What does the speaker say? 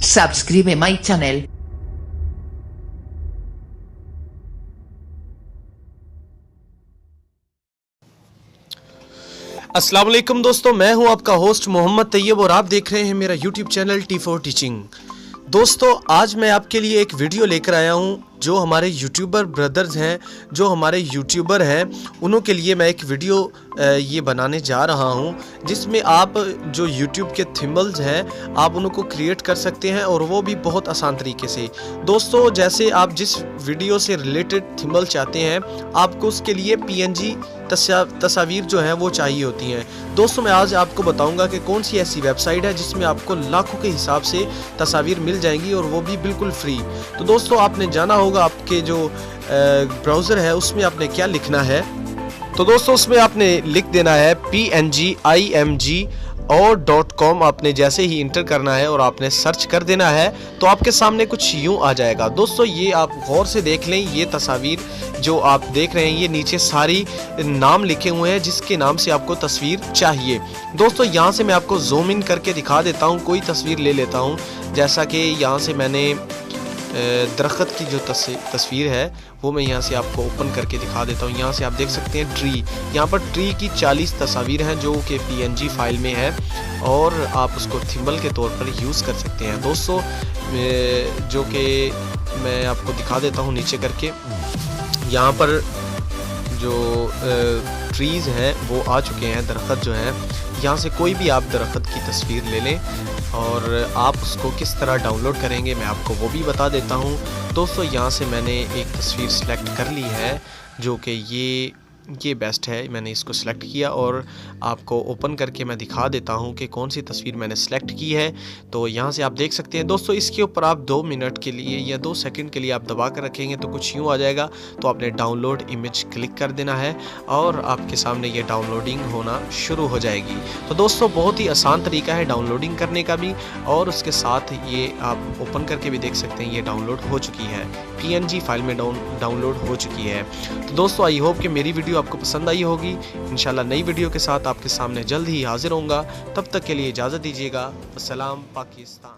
Subscribe my channel. अस्सलाम वालेकुम दोस्तों, मैं हूं आपका होस्ट मोहम्मद तैयब और आप देख रहे हैं मेरा यूट्यूब चैनल T4 टीचिंग। दोस्तों, आज मैं आपके लिए एक वीडियो लेकर आया हूं जो हमारे यूट्यूबर ब्रदर्स हैं, जो हमारे यूट्यूबर हैं, उन्हों के लिए मैं एक वीडियो ये बनाने जा रहा हूं जिसमें आप जो यूट्यूब के थिम्बल्स हैं आप उनको क्रिएट कर सकते हैं और वो भी बहुत आसान तरीके से। दोस्तों, जैसे आप जिस वीडियो से रिलेटेड थिम्बल चाहते हैं आपको उसके लिए PNG तस्वीर जो है वो चाहिए होती हैं। दोस्तों, मैं आज आपको बताऊंगा कि कौन सी ऐसी वेबसाइट है जिसमें आपको लाखों के हिसाब से तस्वीर मिल जाएंगी और वो भी बिल्कुल फ्री। तो दोस्तों, आपने जाना होगा आपके जो ब्राउज़र है उसमें आपने क्या लिखना है। तो दोस्तों, उसमें आपने लिख देना है PNG और .com। आपने जैसे ही इंटर करना है और आपने सर्च कर देना है तो आपके सामने कुछ यूं आ जाएगा। दोस्तों, ये आप गौर से देख लें, ये तस्वीर जो आप देख रहे हैं ये नीचे सारी नाम लिखे हुए हैं जिसके नाम से आपको तस्वीर चाहिए। दोस्तों, यहाँ से मैं आपको जूम इन करके दिखा देता हूँ, कोई तस्वीर ले लेता हूँ। जैसा कि यहाँ से मैंने दरख्त की जो तस्वीर है वो मैं यहाँ से आपको ओपन करके दिखा देता हूँ। यहाँ से आप देख सकते हैं ट्री, यहाँ पर ट्री की 40 तस्वीर हैं जो कि PNG फाइल में है और आप उसको थिम्बल के तौर पर यूज़ कर सकते हैं। दोस्तों, जो कि मैं आपको दिखा देता हूँ नीचे करके, यहाँ पर जो ट्रीज़ हैं वो आ चुके हैं, दरख्त जो हैं। यहाँ से कोई भी आप दरख्त की तस्वीर ले लें और आप उसको किस तरह डाउनलोड करेंगे मैं आपको वो भी बता देता हूँ। दोस्तों, यहाँ से मैंने एक तस्वीर सेलेक्ट कर ली है जो कि ये बेस्ट है। मैंने इसको सेलेक्ट किया और आपको ओपन करके मैं दिखा देता हूँ कि कौन सी तस्वीर मैंने सेलेक्ट की है। तो यहाँ से आप देख सकते हैं। दोस्तों, इसके ऊपर आप 2 मिनट के लिए या 2 सेकंड के लिए आप दबा कर रखेंगे तो कुछ यूँ आ जाएगा। तो आपने डाउनलोड इमेज क्लिक कर देना है और आपके सामने ये डाउनलोडिंग होना शुरू हो जाएगी। तो दोस्तों, बहुत ही आसान तरीका है डाउनलोडिंग करने का भी और उसके साथ ये आप ओपन करके भी देख सकते हैं। ये डाउनलोड हो चुकी है, PNG फाइल में डाउनलोड हो चुकी है। तो दोस्तों, आई होप कि मेरी वीडियो आपको पसंद आई होगी। इंशाल्लाह नई वीडियो के साथ आपके सामने जल्द ही हाजिर होऊंगा। तब तक के लिए इजाज़त दीजिएगा। अस्सलाम पाकिस्तान।